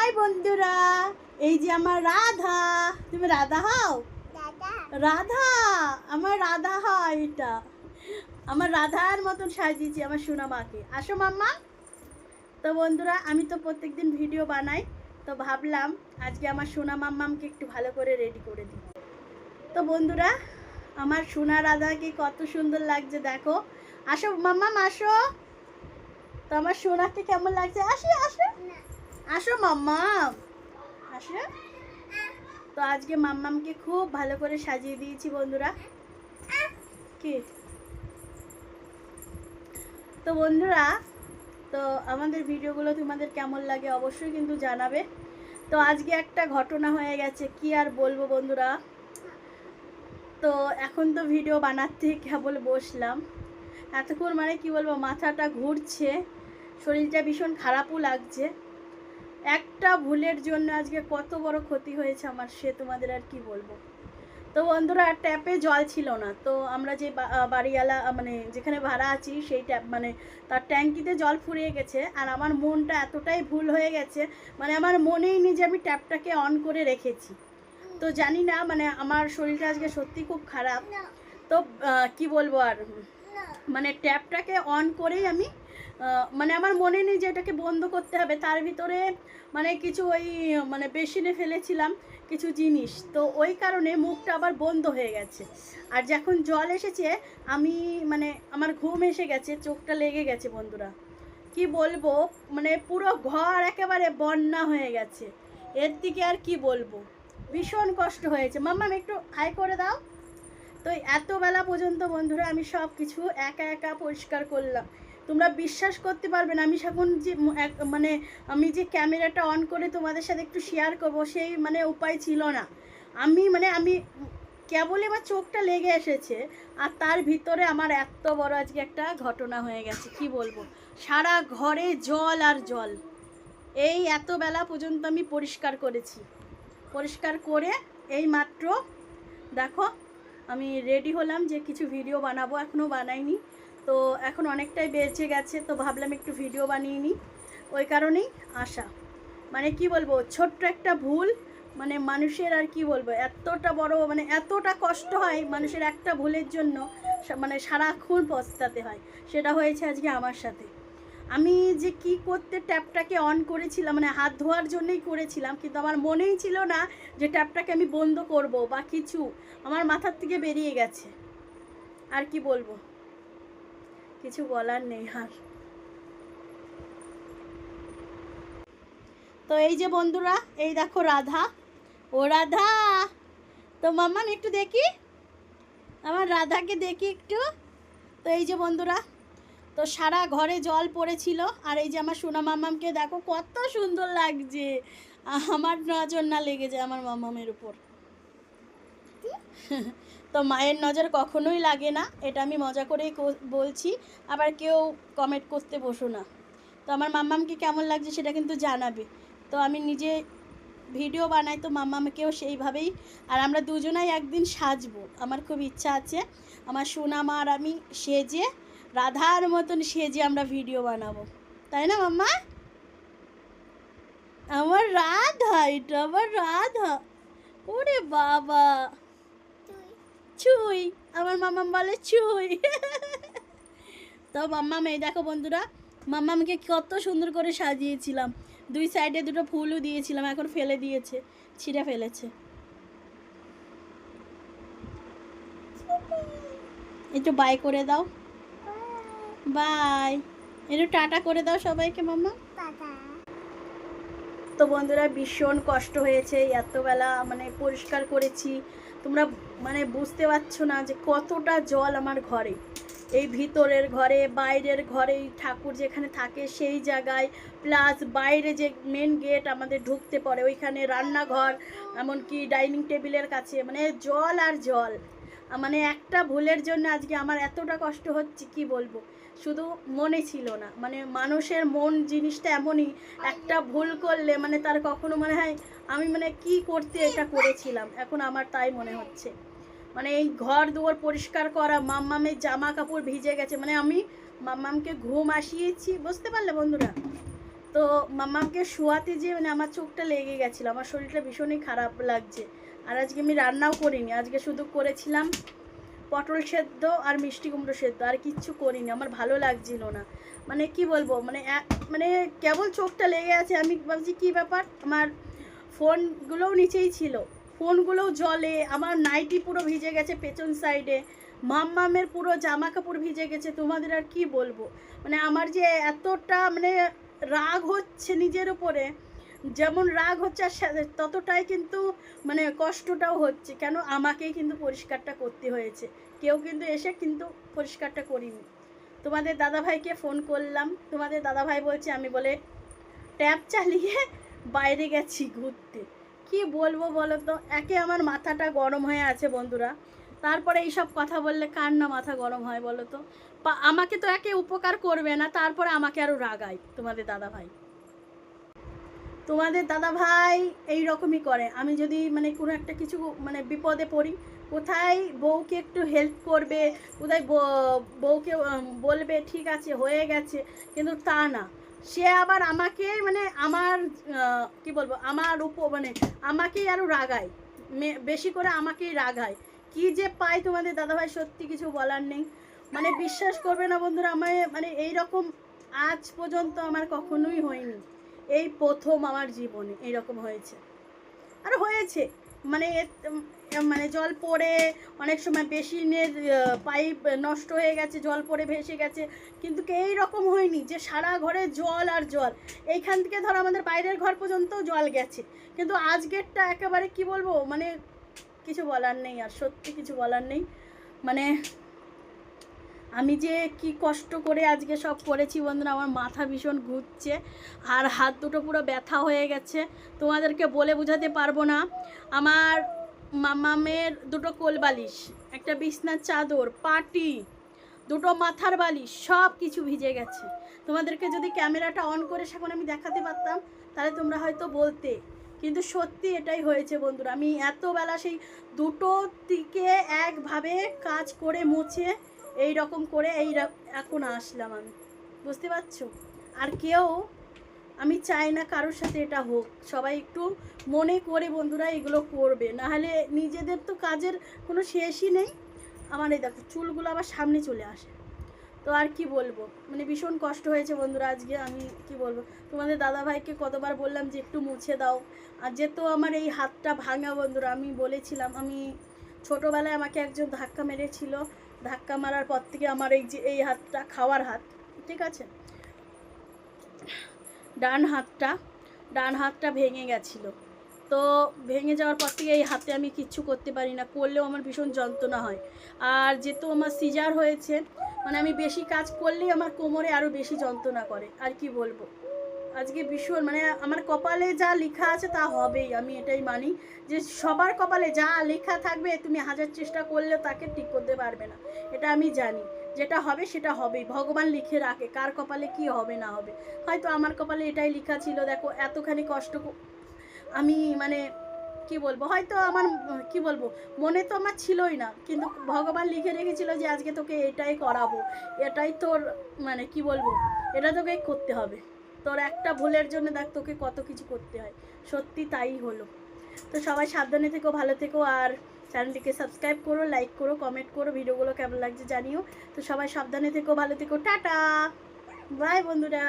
High বন্ধুরা, এই যে আমার রাধা। তুমি রাধা হও? রাধা, আমার রাধা হয় এটা। আমার রাধার মতন সাজিয়েছি আমার সোনা মাকে। আসো মাম্মা। তো বন্ধুরা, আমি তো প্রত্যেকদিন ভিডিও বানাই, তো ভাবলাম আজকে আমার সোনা মাম্মামকে একটু ভালো করে রেডি করে দিই। তো বন্ধুরা, আমার সোনা রাধাকে কত সুন্দর লাগছে দেখো। আসো মাম্মাম আসো। তো আমার সোনাকে কেমন লাগছে? আসো আসো আসো মাম্মাম আসো। তো আজকে মাম্মামকে খুব ভালো করে সাজিয়ে দিয়েছি বন্ধুরা। কি তো বন্ধুরা, তো আমাদের ভিডিওগুলো তোমাদের কেমন লাগে অবশ্যই কিন্তু জানাবে। তো আজকে একটা ঘটনা হয়ে গেছে, কি আর বলবো বন্ধুরা। তো এখন তো ভিডিও বানাতে কেবল বসলাম, এতক্ষণ মানে কি বলবো, মাথাটা ঘুরছে, শরীরটা ভীষণ খারাপও লাগছে। একটা ভুলের জন্য আজকে কত বড় ক্ষতি হয়েছে আমার, সে তোমাদের আর কি বলবো। তো বন্ধুরা, ট্যাপে জল ছিল না, তো আমরা যে বাড়িওয়ালা মানে যেখানে ভাড়া আছি সেই ট্যাপ মানে তার ট্যাঙ্কিতে জল ফুরিয়ে গেছে। আর আমার মনটা এতটাই ভুল হয়ে গেছে, মানে আমার মনেই নেই যে আমি ট্যাপটাকে অন করে রেখেছি। তো জানি না, মানে আমার শরীরটা আজকে সত্যি খুব খারাপ। তো কি বলবো আর, মানে ট্যাপটাকে অন করেই আমি মানে আমার মনে নেই যে এটাকে বন্ধ করতে হবে। তার ভিতরে মানে কিছু ওই মানে বেসিনে ফেলেছিলাম কিছু জিনিস, তো ওই কারণে মুখটা আবার বন্ধ হয়ে গেছে। আর যখন জল এসেছে আমি মানে আমার ঘুম এসে গেছে, চোখটা লেগে গেছে বন্ধুরা। কি বলবো, মানে পুরো ঘর একেবারে বন্যা হয়ে গেছে। এর দিকে আর কি বলবো, ভীষণ কষ্ট হয়েছে। মাম্মা একটু হাই করে দাও। তো এত বেলা পর্যন্ত বন্ধুরা আমি সব কিছু একা একা পরিষ্কার করলাম। তোমরা বিশ্বাস করতে পারবে না, আমি এখন যে মানে আমি যে ক্যামেরাটা অন করে তোমাদের সাথে একটু শেয়ার করবো সেই মানে উপায় ছিল না। আমি কেবলই আমার চোখটা লেগে এসেছে, আর তার ভিতরে আমার এত বড় আজকে একটা ঘটনা হয়ে গেছে, কি বলবো। সারা ঘরে জল আর জল। এই এত বেলা পর্যন্ত আমি পরিষ্কার করেছি, পরিষ্কার করে এই মাত্র দেখো আমি রেডি হলাম যে কিছু ভিডিও বানাবো, এখনও বানাইনি। তো এখন অনেকটাই বেঁচে গেছে, তো ভাবলাম একটু ভিডিও বানিয়ে নিই, ওই কারণেই আসা। মানে কি বলবো, ছোট্ট একটা ভুল, মানে মানুষের আর কি বলবো, এতটা বড় মানে এতটা কষ্ট হয় মানুষের একটা ভুলের জন্য, মানে সারাক্ষণ পস্তাতে হয়। সেটা হয়েছে আজকে আমার সাথে। আমি যে কি করতে ট্যাপটাকে অন করেছিলাম, মানে হাত ধোয়ার জন্যই করেছিলাম, কিন্তু আমার মনেই ছিল না যে ট্যাপটাকে আমি বন্ধ করব বা কিছু, আমার মাথার থেকে বেরিয়ে গেছে। আর কি বলবো, কিছু বলার নেই আর। তো এই যে বন্ধুরা, এই দেখো রাধা, ও রাধা। তো মাম্মাম একটু দেখি, আমার রাধাকে দেখি একটু। তো এই যে বন্ধুরা, তো সারা ঘরে জল পড়েছিল, আর এই যে আমার সোনা মাম্মামকে দেখো কত সুন্দর লাগছে। আমার নজর না লেগে যায় আমার মাম্মামের উপর। তো মায়ের নজর কখনোই লাগে না, এটা আমি মজা করেই বলছি, আবার কেউ কমেন্ট করতে বসো না। তো আমার মাম্মামকে কেমন লাগছে সেটা কিন্তু জানাবে। তো আমি নিজে ভিডিও বানাই, তো মাম্মামকেও সেইভাবেই। আর আমরা দুজনাই একদিন সাজবো, আমার খুব ইচ্ছা আছে আমার সোনা মা আর আমি সেজে, রাধার মতন সেজে আমরা ভিডিও বানাবো, তাই না মাম্মা? আমার রাধা, এটা আমার রাধা। ওরে বাবা, ছুই, আমার মাম্মাম বলে ছুই। তো মাম্মাম এই দেখো বন্ধুরা, মাম্মামকে কত সুন্দর করে সাজিয়েছিলাম, দুই সাইডে দুটো ফুলও দিয়েছিলাম, এখন ফেলে দিয়েছে, ছিঁড়ে ফেলেছে। একটু বাই করে দাও, বাই, একটু টাটা করে দাও সবাইকে মাম্মা। তো বন্ধুরা, ভীষণ কষ্ট হয়েছে, এত বেলা মানে পরিষ্কার করেছি, তোমরা মানে বুঝতে পারছো না যে কতটা জল আমার ঘরে, এই ভিতরের ঘরে, বাইরের ঘরে, ঠাকুর যেখানে থাকে সেই জায়গায়, প্লাস বাইরে যে মেন গেট আমাদের ঢুকতে পড়ে ওইখানে, রান্নাঘর, এমনকি ডাইনিং টেবিলের কাছে, মানে জল আর জল। মানে একটা ভুলের জন্য আজকে আমার এতটা কষ্ট হচ্ছে, কি বলবো। শুধু মনে ছিল না, মানে মানুষের মন জিনিসটা এমনই, একটা ভুল করলে মানে তার কখনো মনে হয় আমি মানে কি করতে এটা করেছিলাম, এখন আমার তাই মনে হচ্ছে। মানে এই ঘর দুয়ার পরিষ্কার করা, মাম্মামের জামা কাপড় ভিজে গেছে, মানে আমি মাম্মামকে ঘুম আসিয়েছি, বুঝতে পারলে বন্ধুরা। তো মামাকে শোয়াতে যেয়ে মানে আমার চোখটা লেগে গেছিলো, আমার শরীরটা ভীষণই খারাপ লাগছে। আর আজকে আমি রান্নাও করিনি, আজকে শুধু করেছিলাম পটল সেদ্ধ আর মিষ্টি কুমড়ো সেদ্ধ, আর কিচ্ছু করিনি, আমার ভালো লাগছিল না। মানে কি বলবো, মানে মানে কেবল চোখটা লেগে আছে। আমি ভাবছি কী ব্যাপার, আমার ফোনগুলোও নিচেই ছিল, ফোনগুলোও জলে, আমার নাইটি পুরো ভিজে গেছে পেছন সাইডে, মাম্মামের পুরো জামা কাপড় ভিজে গেছে। তোমাদের আর কি বলবো, মানে আমার যে এতটা মানে রাগ হচ্ছে নিজের উপরে, যেমন রাগ হচ্ছে আর ততটাই কিন্তু মানে কষ্টটাও হচ্ছে। কেন আমাকেই কিন্তু পরিষ্কারটা করতে হয়েছে, কেউ কিন্তু এসে কিন্তু পরিষ্কারটা করিনি। তোমাদের দাদাভাইকে ফোন করলাম, তোমাদের দাদাভাই বলছে আমি বলে ট্যাপ চালিয়ে বাইরে গেছি ঘুরতে। কি বলবো বলো তো, একে আমার মাথাটা গরম হয়ে আছে বন্ধুরা, তারপরে এইসব কথা বললে কার না মাথা গরম হয় বলো তো। আমাকে তো একে উপকার করবে না, তারপরে আমাকে আরও রাগায় তোমাদের দাদাভাই। তোমাদের দাদাভাই এই রকমই করে। আমি যদি মানে কোনো একটা কিছু মানে বিপদে পড়ি, কোথায় বউকে একটু হেল্প করবে, কোথায় বউকে বলবে ঠিক আছে হয়ে গেছে, কিন্তু তা না, সে আবার আমাকে মানে আমার কি বলবো আমার মানে আমাকেই আরও রাগায়, বেশি করে আমাকেই রাগায়। কি যে পাই তোমাদের দাদাভাই সত্যি কিছু বলার নেই। মানে বিশ্বাস করবে না বন্ধুরা, আমায় মানে এই রকম আজ পর্যন্ত আমার কখনোই হয়নি, এই প্রথম আমার জীবনে এইরকম হয়েছে। আর হয়েছে মানে মানে জল পড়ে অনেক সময় বেসিনের পাইপ নষ্ট হয়ে গেছে, জল পড়ে ভেসে গেছে, কিন্তু এই রকম হয়নি যে সারা ঘরে জল আর জল। এইখান থেকে ধর আমাদের বাইরের ঘর পর্যন্ত জল গেছে, কিন্তু আজকেরটা একেবারে কি বলবো, মানে কিছু বলার নেই, আর সত্যি কিছু বলার নেই। মানে আমি যে কি কষ্ট করে আজকে সব করেছি বন্ধুরা, আমার মাথা ভীষণ ঘুরছে, আর হাত দুটো পুরো ব্যথা হয়ে গেছে, তোমাদেরকে বলে বোঝাতে পারবো না। আমার মামামের দুটো কোলবালিশ, একটা বিছনার চাদর, পাটি, দুটো মাথার বালিশ, সব কিছু ভিজে গেছে। তোমাদেরকে যদি ক্যামেরাটা অন করে সেখন আমি দেখাতে পারতাম, তাহলে তোমরা হয়তো বলতে, কিন্তু সত্যি এটাই হয়েছে বন্ধুরা। আমি এত বেলা সেই দুটো দিকে একভাবে কাজ করে মুছে এই রকম করে এখন আসলাম আমি, বুঝতে পারছো। আর কেউ আমি চাই না কারোর সাথে এটা হোক, সবাই একটু মনে করে বন্ধুরা এগুলো করবে, নাহলে নিজেদের তো কাজের কোনো শেষই নেই। আমার এই দেখো চুলগুলো আবার সামনে চলে আসে। তো আর কি বলবো, মানে ভীষণ কষ্ট হয়েছে বন্ধুরা আজকে। আমি কি বলবো, তোমাদের দাদাভাইকে কতবার বললাম যে একটু মুছে দাও, আর যেহেতু আমার এই হাতটা ভাঙা বন্ধুরা, আমি বলেছিলাম, আমি ছোটোবেলায় আমাকে একজন ধাক্কা মেরেছিল, ধাক্কা মারার পর থেকে আমার এই যে এই হাতটা খাওয়ার হাত, ঠিক আছে, ডান হাতটা ভেঙে গেছিলো। তো ভেঙে যাওয়ার পর থেকে এই হাতে আমি কিচ্ছু করতে পারি না, করলেও আমার ভীষণ যন্ত্রণা হয়। আর যেহেতু আমার সিজার হয়েছে, মানে আমি বেশি কাজ করলেই আমার কোমরে আরও বেশি যন্ত্রণা করে। আর কি বলবো, আজকে ভীষণ মানে আমার কপালে যা লেখা আছে তা হবেই, আমি এটাই মানি যে সবার কপালে যা লেখা থাকবে তুমি হাজার চেষ্টা করলেও তাকে ঠিক করতে পারবে না, এটা আমি জানি। যেটা হবে সেটা হবেই, ভগবান লিখে রাখে কার কপালে কি হবে না হবে। হয়তো আমার কপালে এটাই লেখা ছিল, দেখো এতখানি কষ্ট আমি মানে কি বলবো, হয়তো আমার কি বলবো মনে তো আমার ছিলই না, কিন্তু ভগবান লিখে রেখেছিল যে আজকে তোকে এটাই করাবো, এটাই তোর মানে কি বলবো, এটা তোকে করতে হবে। তোর একটা ভুলের জন্য দেখ তোকে কত কিছু করতে হয়, সত্যি তাই হলো। তো সবাই সাবধানে থেকো, ভালো থেকো, আর চ্যানেলটিকে সাবস্ক্রাইব করো, লাইক করো, কমেন্ট করো, ভিডিওগুলো কেমন লাগছে জানিও। তো সবাই সাবধানে থেকো, ভালো থেকো, টাটা, বাই বন্ধুরা।